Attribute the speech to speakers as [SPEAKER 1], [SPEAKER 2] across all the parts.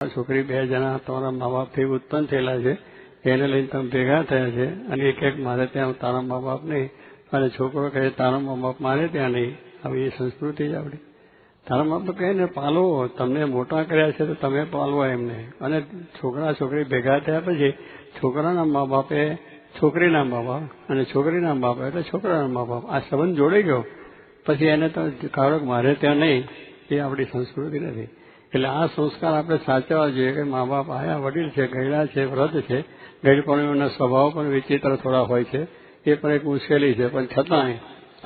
[SPEAKER 1] છોકરી બે જણા તમારા મા બાપથી ઉત્પન્ન થયેલા છે, એને લઈને તમે ભેગા થયા છે અને એક મારે ત્યાં તારા મા બાપ નહીં, અને છોકરો કહે તારા મા બાપ મારે ત્યાં નહીં. આવી એ સંસ્કૃતિ જ આપણી. તારા મા બાપ કહે ને પાલવો, તમને મોટા કર્યા છે તો તમે પાલવો એમને. અને છોકરા છોકરી ભેગા થયા પછી છોકરાના મા બાપે છોકરીના મા બાપ અને છોકરીના મા બાપ એટલે છોકરાના મા બાપ, આ સંબંધ જોડાઈ ગયો. પછી એને તો કારક મારે ત્યાં નહીં, એ આપણી સંસ્કૃતિ નથી. એટલે આ સંસ્કાર આપણે સાચવવા જોઈએ કે મા બાપ આયા વડીલ છે, ગયડા છે, વ્રત છે, ગયડપણના સ્વભાવ પણ વિચિત્ર થોડા હોય છે, એ પણ એક મુશ્કેલી છે. પણ છતાંય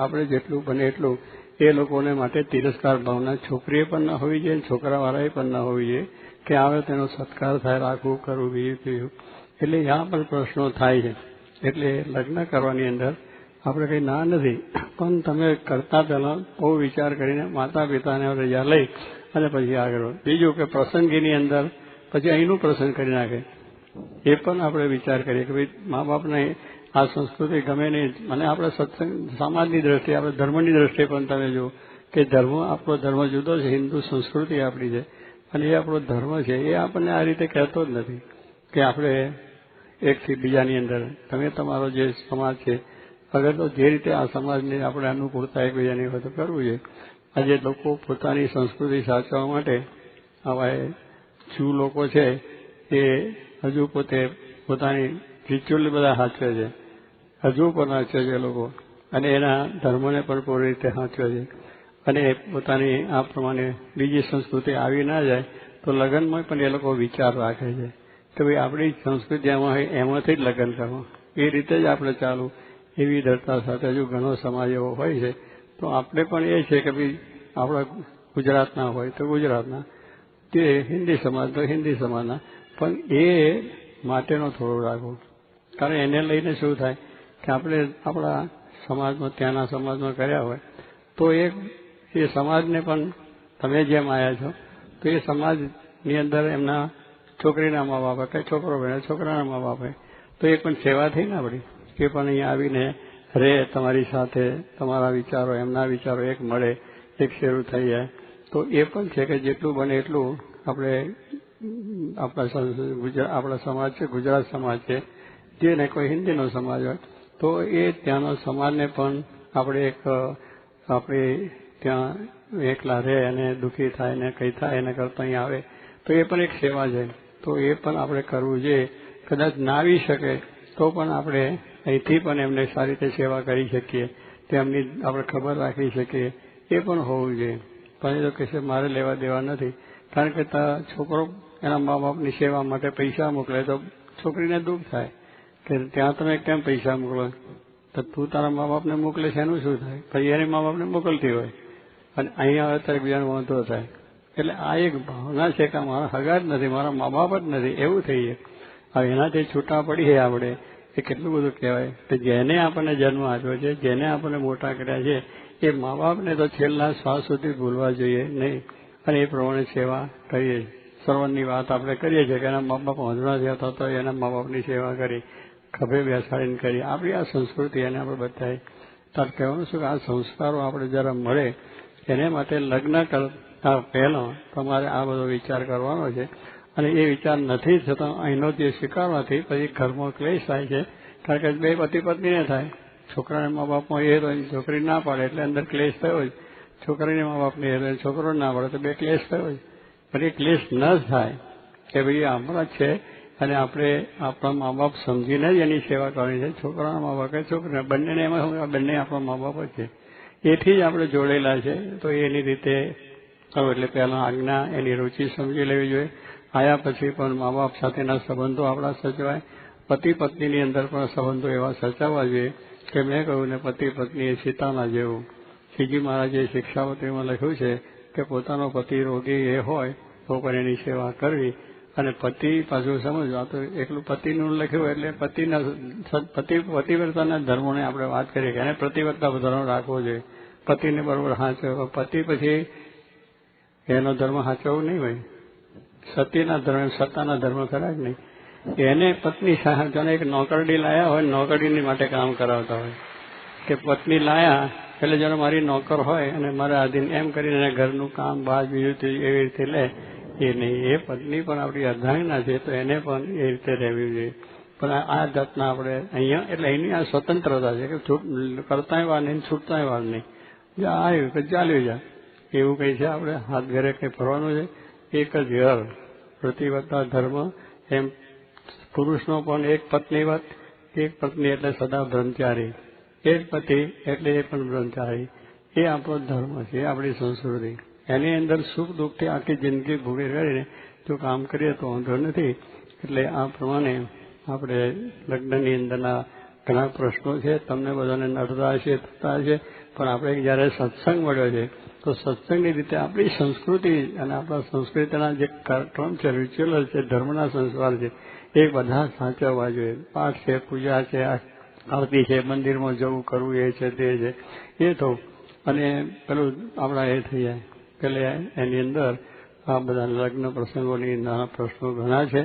[SPEAKER 1] આપણે જેટલું બને એટલું એ લોકોને માટે તિરસ્કાર ભાવના છોકરીએ પણ ના હોવી જોઈએ, છોકરાવાળાએ પણ ના હોવી જોઈએ કે આવે તેનો સત્કાર થાય, રાખવું, કરવું, બીજું. એટલે ત્યાં પણ પ્રશ્નો થાય છે. એટલે લગ્ન કરવાની અંદર આપણે કંઈ ના નથી, પણ તમે કરતા પહેલા બહુ વિચાર કરીને માતા પિતાને રજા લઈ અને પછી આગળ. બીજું કે પ્રસંગીની અંદર પછી અહીંનું પ્રસંગ કરી નાખે, એ પણ આપણે વિચાર કરીએ કે ભાઈ મા બાપને આ સંસ્કૃતિ ગમે નહીં. અને આપણે સત્સંગ સમાજની દ્રષ્ટિએ, આપણે ધર્મની દ્રષ્ટિએ પણ તમે જુઓ કે ધર્મ, આપણો ધર્મ જુદો છે, હિન્દુ સંસ્કૃતિ આપણી છે અને એ આપણો ધર્મ છે. એ આપણને આ રીતે કહેતો જ નથી કે આપણે એકથી બીજાની અંદર તમે તમારો જે સમાજ છે, અગર તો જે રીતે આ સમાજને આપણે અનુકૂળતા એકબીજાની હોય તો કરવું જોઈએ. આજે લોકો પોતાની સંસ્કૃતિ સાચવવા માટે આવા જૂ લોકો છે એ હજુ પોતે પોતાની રિચ્યુઅલ બધા સાચવે છે, હજુ પણ સાચવે છે લોકો, અને એના ધર્મને પણ પૂરી રીતે સાચવે છે. અને પોતાની આ પ્રમાણે બીજી સંસ્કૃતિ આવી ના જાય તો લગ્નમાં પણ એ લોકો વિચાર રાખે છે કે ભાઈ આપણી સંસ્કૃતિ એમાં હોય એમાંથી જ લગ્ન કરવા, એ રીતે જ આપણે ચાલવું, એવી દરતા સાથે હજુ ઘણો સમાજ એવો હોય છે. તો આપણે પણ એ છે કે ભાઈ આપણા ગુજરાતના હોય તો ગુજરાતના, તે હિન્દી સમાજ તો હિન્દી સમાજના, પણ એ માટેનો થોડું રાખવું. કારણ એને લઈને શું થાય કે આપણે આપણા સમાજમાં, ત્યાંના સમાજમાં કર્યા હોય તો એ સમાજને પણ તમે જેમ આવ્યા છો તો એ સમાજની અંદર એમના છોકરીના મા બાપ કે છોકરો બને છોકરાના મા બાપ તો એ પણ સેવા થઈ ને આપણી, કે પણ અહીંયા આવીને રહે તમારી સાથે, તમારા વિચારો એમના વિચારો એક મળે, એક શેરું થઈ જાય. તો એ પણ છે કે જેટલું બને એટલું આપણે આપણા સમાજ છે, ગુજરાત સમાજ છે, જેને કોઈ હિન્દીનો સમાજ હોય તો એ ત્યાંનો સમાજને પણ આપણે ત્યાં એકલા રહે અને દુઃખી થાય ને કંઈ થાય એને કરતા અહીં આવે તો એ પણ એક સેવા છે. તો એ પણ આપણે કરવું જોઈએ. કદાચ ના આવી શકે તો પણ આપણે અહીંથી પણ એમને સારી રીતે સેવા કરી શકીએ, તેમની આપણે ખબર રાખી શકીએ, એ પણ હોવું જોઈએ. પણ એ તો કહેશે મારે લેવા દેવા નથી, કારણ કે છોકરો એના મા બાપની સેવા માટે પૈસા મોકલે તો છોકરીને દુઃખ થાય કે ત્યાં તમે કેમ પૈસા મોકલો, તો તું તારા મા બાપને મોકલે છે એનું શું થાય? પછી એની મા બાપને મોકલતી હોય અને અહીંયા આવે ત્યારે બીજાને વાંધો થાય. એટલે આ એક ભાવના છે કે મારા હગા જ નથી, મારા મા બાપ જ નથી, એવું થઈ જાય. હવે એનાથી છૂટા પડીએ આપણે, એ કેટલું બધું કહેવાય કે જેને આપણને જન્મ આપ્યો છે, જેને આપણને મોટા કર્યા છે, એ મા બાપને તો છેલ્લા શ્વાસ સુધી ભૂલવા જોઈએ નહીં. અને એ પ્રમાણે સેવા કરીએ. સર્વની વાત આપણે કરીએ છીએ કે એના મા બાપ વાંધણા થયા હતા તો એના મા બાપની સેવા કરી, ખભે બેસાડીને કરી. આપણી આ સંસ્કૃતિ એને આપણે બતાવી. તાર કહેવાનું શું કે આ સંસ્કારો આપણે જરા મળે એને માટે લગ્ન કરતા પહેલાં તમારે આ બધો વિચાર કરવાનો છે. અને એ વિચાર નથી થતો અહીંનો જે સ્વીકારવાથી પછી ઘરમાં ક્લેશ થાય છે. કારણ કે બે પતિ પત્નીને થાય, છોકરાના મા બાપમાં એ તો છોકરી ના પાડે એટલે અંદર ક્લેશ થયો જ, છોકરીના મા બાપને એ છોકરો ના પાડે તો બે ક્લેશ થયો જ. પણ એ ક્લેશ ન થાય કે ભાઈ આપણા છે અને આપણે આપણા મા બાપ સમજીને જ એની સેવા કરવાની છે. છોકરાના મા બાપ કે છોકરા બંનેને એમાં બંને આપણા મા બાપ જ છે, એથી જ આપણે જોડેલા છે. તો એની રીતે એટલે પહેલાં આજ્ઞા, એની રુચિ સમજી લેવી જોઈએ. આયા પછી પણ મા બાપ સાથેના સંબંધો આપણા સચવાય. પતિ પત્નીની અંદર પણ સંબંધો એવા સચવવા જોઈએ કે મેં કહ્યું ને પતિ પત્ની એ સીતાના જેવું. શ્રીજી મહારાજે શિક્ષાપત્રીમાં લખ્યું છે કે પોતાનો પતિ રોગી એ હોય તો પણ એની સેવા કરવી. અને પતિ પાછું સમજવા તો એકલું પતિનું લખ્યું એટલે પતિવ્રતાના ધર્મોને આપણે વાત કરીએ કે એને પ્રતિવ્રતા ધર્મ રાખવો જોઈએ, પતિને બરોબર સાચવો. પતિ પછી એનો ધર્મ સાચવવું નહીં હોય. સતીના ધર્મ, સત્તાના ધર્મ ખરા જ નહીં. એને પત્ની જાણે એક નોકરડી લાયા હોય, નોકરડીની માટે કામ કરાવતા હોય કે પત્ની લાયા એટલે જાણે મારી નોકર હોય અને મારા આધીન એમ કરીને ઘરનું કામ બાજ બીજું એવી રીતે લે. એ નહીં. એ પત્ની પણ આપણી અર્ધાંગના છે તો એને પણ એ રીતે રહેવી જોઈએ. પણ આ જાતના આપણે અહીંયા એટલે એની આ સ્વતંત્રતા છે કે કરતાંય વાર નહીં, છૂટતાંય વાર નહીં. જ્યાં આવ્યું કે ચાલ્યું જા એવું કંઈ છે. આપણે હાથ ઘરે કંઈ ફરવાનું છે. એક જ ઘર પ્રતિવર્તા ધર્મ. એમ પુરુષનો પણ એક પત્ની વાત, એક પત્ની એટલે સદા બ્રહ્મચારી, એક પતિ એટલે એ પણ બ્રહ્મચારી. એ આપણો ધર્મ છે, એ આપણી સંસ્કૃતિ. એની અંદર સુખ દુઃખથી આખી જિંદગી ભોગવી કરીને જો કામ કરીએ તો વાંધો નથી. એટલે આ પ્રમાણે આપણે લગ્નની અંદરના ઘણા પ્રશ્નો છે, તમને બધાને નડતા હશે, થતા હશે. પણ આપણે જયારે સત્સંગ મળ્યો છે તો સત્સંગની રીતે આપણી સંસ્કૃતિ અને આપણા સંસ્કૃતિના જે કાર્યક્રમ છે, રિચ્યુઅલ છે, ધર્મના સંસ્કાર છે, એ બધા સાચવવા જોઈએ. પાઠ છે, પૂજા છે, આરતી છે, મંદિરમાં જવું કરવું, એ છે તે છે, એ થવું. અને પેલું આપણા એ થઈ જાય પેલે એની અંદર આ બધા લગ્ન પ્રસંગોની નાના પ્રશ્નો ઘણા છે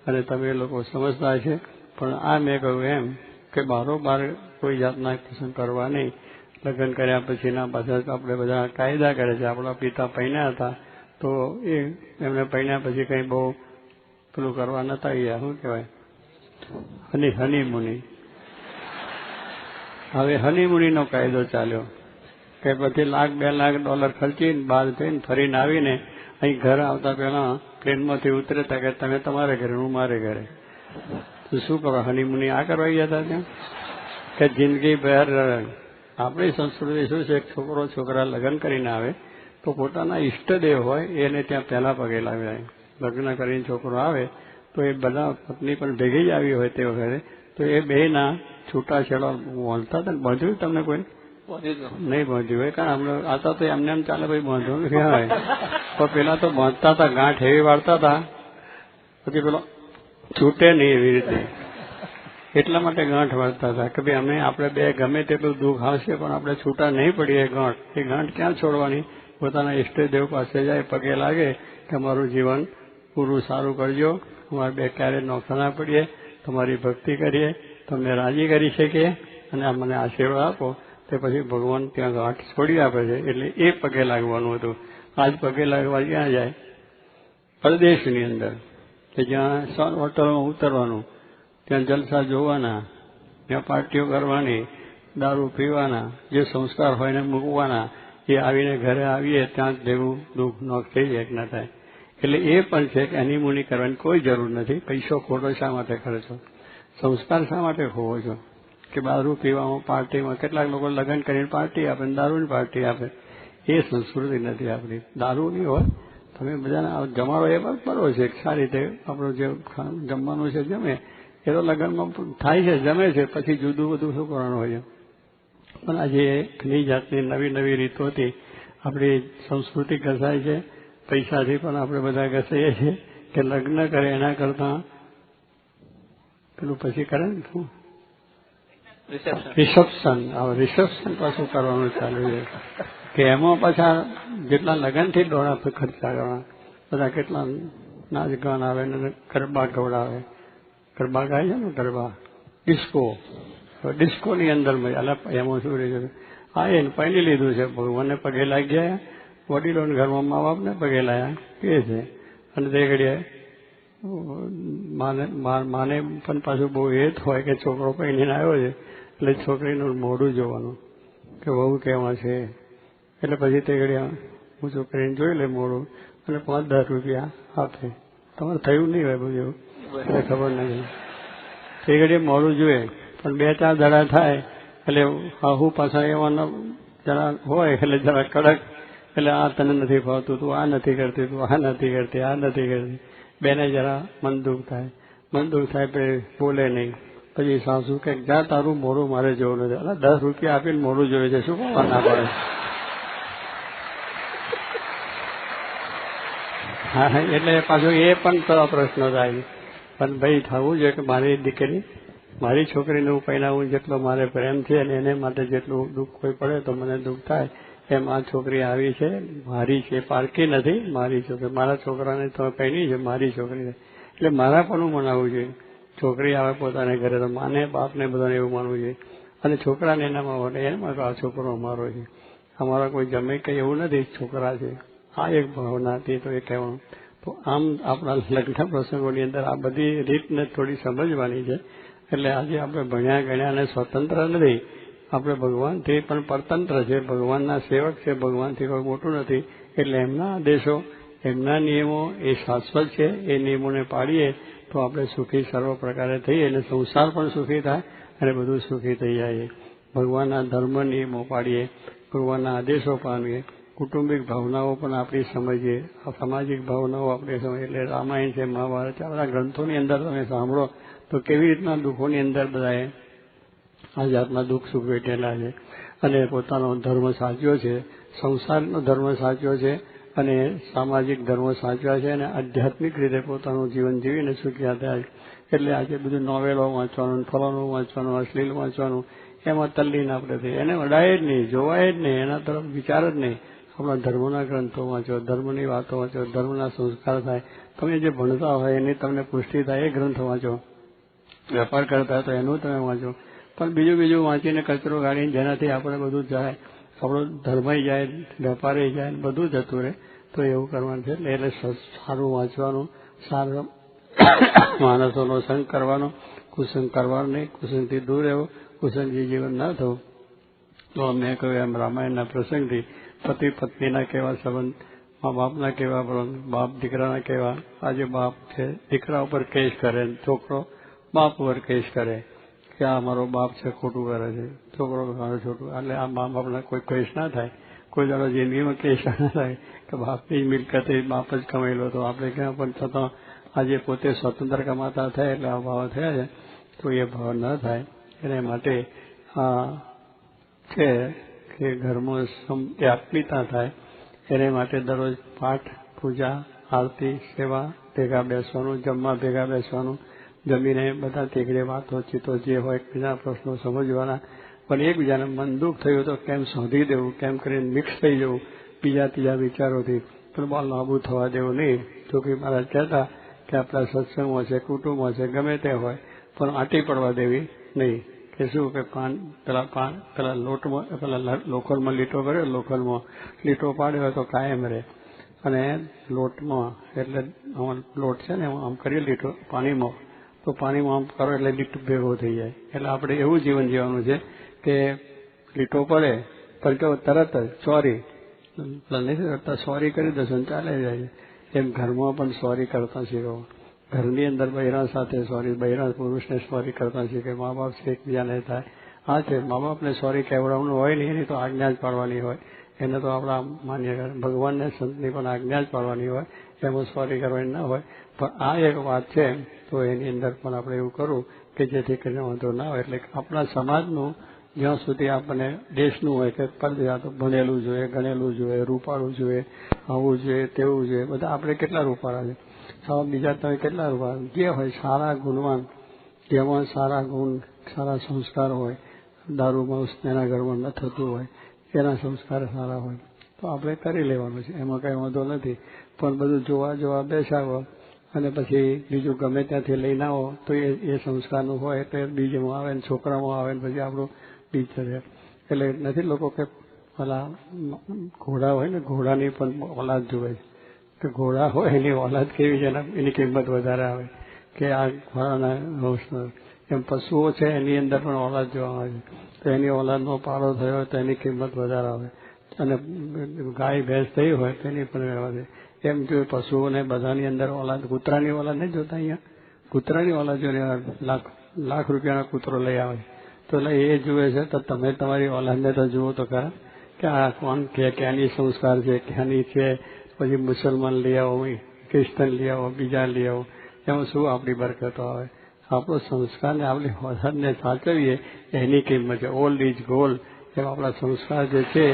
[SPEAKER 1] અને તમે લોકો સમજતા છે. પણ આ મેં કહ્યું એમ કે બારોબાર કોઈ જાતના પ્રસંગ કરવા નહીં. લગ્ન કર્યા પછીના પાછળ આપણે બધા કાયદા કરે છે. આપણા પિતા પૈણ્યા હતા તો એમને પૈણ્યા પછી કંઈ બહુ પેલું કરવા નતા ગયા. શું કહેવાય? હનીમૂની. હવે હનીમૂનીનો કાયદો ચાલ્યો કે પછી $1 લાખ, $2 લાખ ખર્ચીને બહાર જઈને ફરીને આવીને અહીં ઘર આવતા પહેલા પ્લેનમાંથી ઉતરેતા કે તમે તમારે ઘરે, હું મારે ઘરે. તો શું કરો? હનીમૂની આ કરવા ગયા હતા ત્યાં કે જિંદગી બહાર. આપણી સંસ્કૃતિ શું છે? છોકરો છોકરા લગ્ન કરીને આવે તો પોતાના ઈષ્ટદેવ હોય એને ત્યાં પહેલા પગે લાગે. લગ્ન કરીને છોકરો આવે તો એ બધા પત્ની પણ ભેગી જ આવી હોય તે વખતે તો એ બેના છૂટાછેડા બાંધતા હતા. બાંધ્યું તમને કોઈ? નહીં બાંધ્યું હોય. કારણ હમણાં આતા તો એમને એમ ચાલે ભાઈ બાંધવું નથી હોય. પણ પેલા તો બાંધતા હતા, ગાંઠ એવી વાળતા હતા પછી પેલો છૂટે નહીં એવી રીતે. એટલા માટે ગાંઠ વાળતા હતા કે ભાઈ અમે આપણે બે ગમે તેટલું દુઃખ આવશે પણ આપણે છૂટા નહીં પડીએ. એ ગાંઠ ક્યાં છોડવાની? પોતાના ઈષ્ટદેવ પાસે જાય, પગે લાગે કે અમારું જીવન પૂરું સારું કરજો, અમારે બે ક્યારે નોખા ના પડીએ, તમારી ભક્તિ કરીએ, તમને રાજી કરી શકીએ અને મને આશીર્વાદ આપો. તે પછી ભગવાન ત્યાં ગાંઠ છોડી આપે છે. એટલે એ પગે લાગવાનું હતું. આજ પગે લાગવા ક્યાં જાય? પરદેશની અંદર કે જ્યાં હોટલમાં ઉતરવાનું, ત્યાં જલસા જોવાના, ત્યાં પાર્ટીઓ કરવાની, દારૂ પીવાના, જે સંસ્કાર હોય એને મૂકવાના. એ આવીને ઘરે આવીએ ત્યાં જ ભેગું દુઃખ નોખ થઈ જાય ના થાય. એટલે એ પણ છે કે હનીમૂની કરવાની કોઈ જરૂર નથી. પૈસો ખોટો શા માટે ખર્ચો? સંસ્કાર શા માટે ખોવો છો? કે દારૂ પીવામાં, પાર્ટીમાં કેટલાક લોકો લગ્ન કરીને પાર્ટી આપે, દારૂની પાર્ટી આપે. એ સંસ્કૃતિ નથી આપણી. દારૂની હોય તમે બધાને જમાડો એ બરોબર છે, સારી રીતે આપણું જે જમવાનું છે જમે એ તો લગ્નમાં થાય છે, જમે છે, પછી જુદું બધું શું કરવાનું હોય છે. પણ આજે ઘણી જાતની નવી નવી રીતોથી આપણી સંસ્કૃતિ ઘસાય છે. પૈસાથી પણ આપણે બધા ઘસાઈએ છીએ કે લગ્ન કરે એના કરતા પેલું પછી કરે ને શું રિસેપ્શન પાછું કરવાનું ચાલુ છે કે એમાં પાછા જેટલા લગ્નથી દોડા ખર્ચા કરવા, બધા કેટલા નાચ ગાન આવે ને ગરબા ગવડાવે. ગરબા ગાય છે ને, ગરબા ડિસ્કોની અંદર એમાં શું રહે છે? હા, એને પહેલી લીધું છે, ભગવાનને પગે લાગી ગયા, વડીલોને ઘરમાં મા બાપને પગે લાગ્યા એ છે. અને તે ઘડીએ માને પણ પાછું બહુ એ જ હોય કે છોકરો પહેરીને આવ્યો છે એટલે છોકરીનું મોઢું જોવાનું કે બહુ કેવા છે. એટલે પછી તે ઘડી હું છોકરીને જોઈ લે મોઢું અને $5-10 આપે. તમારે થયું નહીં હોય બધું એવું, એટલે ખબર નથી. તે ઘડીએ મોઢું જોઈએ પણ 2-4 દાડા થાય એટલે હું પાછા એવાના જરા હોય એટલે જરા કડક. એટલે આ તને નથી ફાવતું, તું આ નથી કરતી, તું આ નથી કરતી, આ નથી કરતી. બેને જરા મન દુઃખ થાય. મન દુઃખ થાય પછી બોલે નહીં. પછી સાસુ કે જા તારું મોઢું મારે જોવું નથી. એટલે $10 આપીને મોઢું જોવે છે, શું કરવા ના પડે? હા, એટલે પાછું એ પણ તો પ્રશ્ન થાય. પણ ભાઈ થવું જોઈએ કે મારી દીકરી, મારી છોકરીને હું પહેલાવું જેટલો મારે પ્રેમ છે અને એને માટે જેટલું દુઃખ કોઈ પડે તો મને દુઃખ થાય. એમ આ છોકરી આવી છે, મારી છે, પારકી નથી, મારી છોકરી. મારા છોકરાને તો પહેરી છે, મારી છોકરીને. એટલે મારા પણ મનાવવું જોઈએ. છોકરી આવે પોતાને ઘરે તો માને બાપને બધાને એવું માનવું જોઈએ. અને છોકરાને એનામાં વડે એમાં આ છોકરો અમારો છે, અમારા કોઈ જમે કંઈ એવું નથી, છોકરા છે. આ એક ભાવના હતી તો એ કહેવાનું. તો આમ આપણા લગ્ન પ્રસંગોની અંદર આ બધી રીતને થોડી સમજવાની છે. એટલે આજે આપણે ભણ્યા ગણ્યા અને સ્વતંત્ર નથી, આપણે ભગવાનથી પણ પરતંત્ર છે, ભગવાનના સેવક છે, ભગવાનથી કોઈ મોટું નથી. એટલે એમના આદેશો, એમના નિયમો એ શાશ્વત છે. એ નિયમોને પાડીએ તો આપણે સુખી સર્વ પ્રકારે થઈએ અને સંસાર પણ સુખી થાય અને બધું સુખી થઈ જાય. ભગવાનના ધર્મ નિયમો પાડીએ, ભગવાનના આદેશો પાડીએ, કુટુંબિક ભાવનાઓ પણ આપણી સમજીએ, સામાજિક ભાવનાઓ આપણે સમજીએ. એટલે રામાયણ છે, મહાભારત છે, આ બધા ગ્રંથોની અંદર તમે સાંભળો તો કેવી રીતના દુઃખોની અંદર બધાએ આ જાતના દુઃખ સુખ વેઠેલા છે અને પોતાનો ધર્મ સાચ્યો છે, સંસારનો ધર્મ સાચ્યો છે અને સામાજિક ધર્મ સાચવ્યા છે અને આધ્યાત્મિક રીતે પોતાનું જીવન જીવીને સુખ્યા થયા છે. એટલે આજે બધું નોવેલો વાંચવાનું, ફલાણું વાંચવાનું, અશ્લીલ વાંચવાનું, એમાં તલ્લીન આપણે થઈએ. એને વડાય જ નહીં, જોવાય જ નહીં, એના તરફ વિચાર જ નહીં. આપણા ધર્મના ગ્રંથો વાંચો, ધર્મની વાતો વાંચો, ધર્મના સંસ્કાર થાય. તમે જે ભણતા હોય એની તમને પુષ્ટિ થાય એ ગ્રંથ વાંચો. વેપાર કરતા હોય તો એનું તમે વાંચો. પણ બીજું વાંચીને કચરો ગાળીને જેનાથી આપણે બધું જાય, આપણો ધર્મય જાય, વેપારે જાય, બધું જતું રહે. તો એવું કરવાનું છે. એટલે સારું વાંચવાનું, સારા માણસોનો સંગ કરવાનો, કુસંગ કરવાનો નહીં, કુસંગથી દૂર રહેવો, કુસંગથી જીવન ના થવું. તો મેં કહ્યું એમ રામાયણના પ્રસંગથી પતિ પત્નીના કેવા સંબંધ, મા બાપના કેવા સંબંધ, બાપ દીકરાના કેવા. આજે બાપ છે દીકરા ઉપર કેસ કરે, છોકરો બાપ ઉપર કેસ કરે કે આ મારો બાપ છે ખોટું કરે છે, છોકરો મારો છોટું. એટલે આ મા બાપના કોઈ કેસ ના થાય, કોઈ દાડો જિંદગીમાં કેસ ના થાય કે બાપની મિલકત બાપ જ કમાયેલો હતો. આપણે ક્યાં પણ છતાં આજે પોતે સ્વતંત્ર કમાતા થાય એટલે આ ભાવ થયા છે. તો એ ભાવ ન થાય એને માટે આ છે કે ઘરમાં આત્મીયતા થાય એને માટે દરરોજ પાઠ, પૂજા, આરતી, સેવા, ભેગા બેસવાનું, જમવા ભેગા બેસવાનું, જમીને બધા તેગડે વાતો ચીતો જે હોય એકબીજાના પ્રશ્નો સમજવાના. પણ એકબીજાને મન દુઃખ થયું તો કેમ શોધી દેવું, કેમ કરીને મિક્સ થઈ જવું બીજા ત્રીજા વિચારોથી, પણ બહુ લાંબુ થવા દેવું નહીં. જોકે મારા કહેતા કે આપણા સત્સંગમાં છે, કુટુંબમાં છે, ગમે તે હોય પણ આંટી પડવા દેવી નહીં. કે શું કે પેલા લોટમાં પેલા લોખંડમાં લીટો કર્યો, લોખંડમાં લીટો પાડ્યો તો કાયમ રહે. અને લોટમાં એટલે લોટ છે ને આમ કરીએ લીટો પાણીમાં, તો પાણીમાં આમ કરો એટલે લીટો ભેગો થઈ જાય. એટલે આપણે એવું જીવન જીવવાનું છે કે લીટો પડે પણ તરત જ સોરી નથી કરતા, સોરી કરી દો ચાલે જાય. એમ ઘરમાં પણ સોરી કરતા શીખો. ઘરની અંદર બૈરા સાથે સોરી, બૈરા પુરુષને સોરી કરતા શીખે. મા બાપ છે એકબીજાને થાય. હા છે મા બાપને સોરી કહેવડાવવાનું હોય નહીં, એની તો આજ્ઞા જ પાડવાની હોય. એને તો આપણા માન્ય ભગવાનને સંતની પણ આજ્ઞા જ પાડવાની હોય, એમાં સોરી કરવાની ના હોય. પણ આ એક વાત છે તો એની અંદર પણ આપણે એવું કરવું કે જેથી કરીને વાંધો ના હોય. એટલે આપણા સમાજનું જ્યાં સુધી આપણને દેશનું હોય કે પરદેશ તો ભણેલું જોઈએ, ગણેલું જોઈએ, રૂપાળું જોઈએ, આવું જોઈએ, તેવું જોઈએ. બધા આપણે કેટલા રૂપાળા છે, બીજા તમે કેટલા રૂપાળા. જે હોય સારા ગુણવાન, જેમાં સારા ગુણ, સારા સંસ્કાર હોય, દારૂમાં એના ઘરમાં ન થતું હોય, એના સંસ્કાર સારા હોય તો આપણે કરી લેવાનું છે, એમાં કંઈ વાંધો નથી. પણ બધું જોવા બેસાવો અને પછી બીજું ગમે ત્યાંથી લઈને આવો તો એ સંસ્કારનું હોય તો બીજમાં આવે ને છોકરામાં આવે ને પછી આપણું બીજ રહે. એટલે નથી લોકો કે પેલા ઘોડા હોય ને, ઘોડાની પણ ઓલાદ જુએ છે કે ઘોડા હોય એની ઓલાદ કેવી છે, એની કિંમત વધારે આવે કે આ ઘોડાના. એમ પશુઓ છે એની અંદર પણ ઓલાદ જોવા આવે છે, તો એની ઓલાદનો પાળો થયો હોય તો એની કિંમત વધારે આવે. અને ગાય ભેંસ થઈ હોય તો એની પણ વધે. એમ જો પશુઓને બધાની અંદર ઓલાદ, કૂતરાની ઓલાદ નહીં જોતા, અહીંયા કૂતરાની ઓલાદ જોઈને લાખ રૂપિયાનો કૂતરો લઈ આવે તો એટલે એ જુએ છે. તો તમે તમારી ઓલાદને તો જુઓ તો ખરા કે આ કોણ કે ક્યાંની સંસ્કાર છે, ક્યાંની છે. પછી મુસલમાન લઈ આવો, ક્રિશ્ચન લઈ આવો, બીજા લઈ આવો, એમાં શું આપણી બરકતો આવે. આપણો સંસ્કારને આપણી ઓલાદને સાચવીએ એની કિંમત છે. Old is gold. એમ આપણા સંસ્કાર જે છે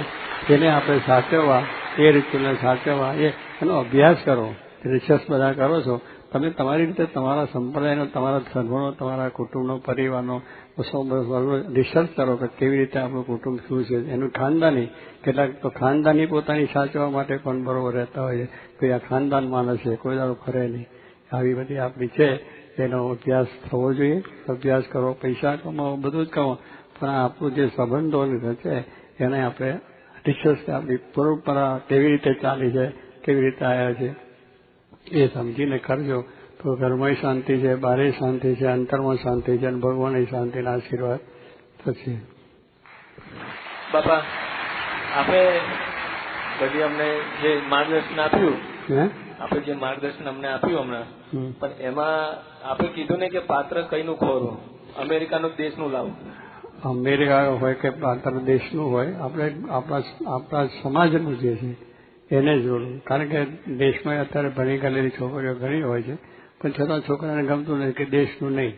[SPEAKER 1] એને આપણે સાચવવા, એ રીતે સાચવવા, એનો અભ્યાસ કરો. રિસર્ચ બધા કરો છો તમે તમારી રીતે, તમારા સંપ્રદાયનો, તમારા ધર્મનો, તમારા કુટુંબનો, પરિવારનો રિસર્ચ કરો કે કેવી રીતે આપણું કુટુંબ શું છે, એનું ખાનદાની. કેટલાક તો ખાનદાની પોતાની સાચવવા માટે પણ બરોબર રહેતા હોય છે. કોઈ આ ખાનદાન માણસ છે, કોઈ દાડો ફરે નહીં. આવી બધી આપણી છે એનો અભ્યાસ થવો જોઈએ. અભ્યાસ કરો, પૈસા કમાવો, બધું જ કમાવો, પણ આપણું જે સંબંધો છે એને આપણે રિસર્ચ, આપણી પરંપરા કેવી રીતે ચાલી છે, કેવી રીતે આવ્યા છે, એ સમજીને કરજો તો ઘરમાં શાંતિ છે, બહારે શાંતિ છે, અંતરમાં શાંતિ છે અને ભગવાનની શાંતિના આશીર્વાદ થશે.
[SPEAKER 2] બાપા આપે બધી અમને જે માર્ગદર્શન આપ્યું, આપે જે માર્ગદર્શન અમને આપ્યું હમણાં, પણ એમાં આપે કીધું ને કે પાત્ર કઈનું ખોરું, અમેરિકાનું દેશનું લાવું.
[SPEAKER 1] અમેરિકા હોય કે પાત્ર દેશનું હોય, આપણે આપણા સમાજનું જે છે એને જોડવું. કારણ કે દેશમાં અત્યારે ભણી ગયેલી છોકરીઓ ઘણી હોય છે, પણ છતાં છોકરાને ગમતું નથી કે દેશનું નહીં,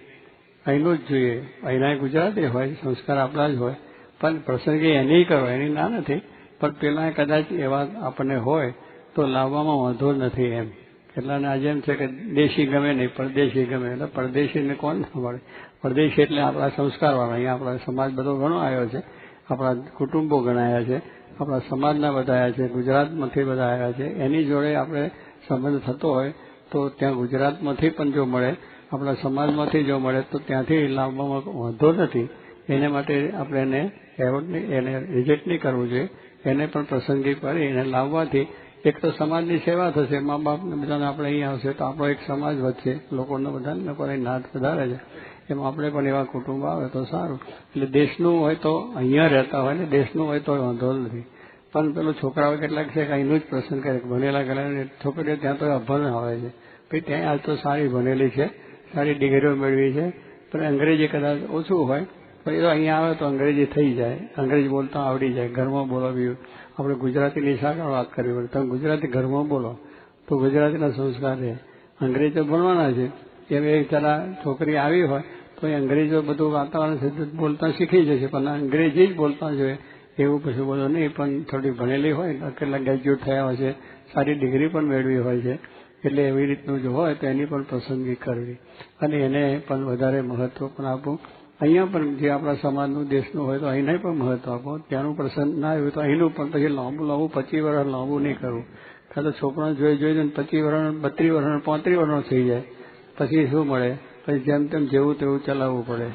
[SPEAKER 1] અહીંનું જ જોઈએ. અહીંના ગુજરાતી હોય, સંસ્કાર આપણા જ હોય, પણ પ્રસંગે એની કરો એની ના નથી, પણ પેલા કદાચ એવા આપણને હોય તો લાવવામાં વાંધો નથી એમ. કેટલાને આજે એમ છે કે દેશી ગમે નહીં, પરદેશી ગમે. એટલે પરદેશીને કોણ ના મળે? પરદેશી એટલે આપણા સંસ્કારવાળા. અહીંયા આપણા સમાજ બધો ઘણો આવ્યો છે, આપણા કુટુંબો ગણાયા છે, આપણા સમાજના બધા આવ્યા છે, ગુજરાતમાંથી બધા આવ્યા છે. એની જોડે આપણે સંબંધ થતો હોય તો ત્યાં ગુજરાતમાંથી પણ જો મળે, આપણા સમાજમાંથી જો મળે તો ત્યાંથી લાવવામાં વાંધો નથી. એને માટે આપણે એને રિજેક્ટ નહીં કરવું જોઈએ. એને પણ પ્રસંગી કરી એને લાવવાથી એક તો સમાજની સેવા થશે, મા બાપને બધાને આપણે અહીંયા આવશે તો આપણો એક સમાજ વધશે, લોકોને બધાને પણ નાથ વધારે છે. એમાં આપણે પણ એવા કુટુંબ આવે તો સારું. એટલે દેશનું હોય તો અહીંયા રહેતા હોય ને, દેશનું હોય તો વાંધો નથી. પણ પેલું છોકરાઓ કેટલાક છે કે અહીંનું જ પ્રસંગ કરે, ભણેલા ગયેલા છોકરીઓ ત્યાં તો અભણ આવે છે. ભાઈ ત્યાં હાલ તો સારી ભણેલી છે, સારી ડિગ્રીઓ મેળવી છે, પણ અંગ્રેજી કદાચ ઓછું હોય પણ એ તો અહીંયા આવે તો અંગ્રેજી થઈ જાય, અંગ્રેજી બોલતા આવડી જાય. ઘરમાં બોલાવ્યું આપણે ગુજરાતીની શાખા વાત કરવી પડે, તમે ગુજરાતી ઘરમાં બોલો તો ગુજરાતીના સંસ્કાર છે. અંગ્રેજો ભણવાના છે, એમ એક જરા છોકરી આવી હોય તો એ અંગ્રેજો બધું વાતાવરણ બોલતા શીખી જશે, પણ અંગ્રેજી જ બોલતા જોઈએ એવું પછી બોલો નહીં. પણ થોડી ભણેલી હોય, કેટલાક ગ્રેજ્યુએટ થયા હોય છે, સારી ડિગ્રી પણ મેળવી હોય છે, એટલે એવી રીતનું જો હોય તો એની પણ પસંદગી કરવી અને એને પણ વધારે મહત્વ પણ આપવું. અહીંયા પણ જે આપણા સમાજનું દેશનું હોય તો અહીંને પણ મહત્વ આપો. ત્યાંનું પ્રસંગ ના આવ્યું તો અહીંનું પણ પછી લાંબુ 25 વર્ષ લાંબુ નહીં કરવું. કાં તો છોકરાને જોઈને 25 વર્ષ 32 વર્ષ 35 વર્ષ થઈ જાય પછી શું મળે? પછી જેમ તેમ જેવું તેવું ચલાવવું પડે.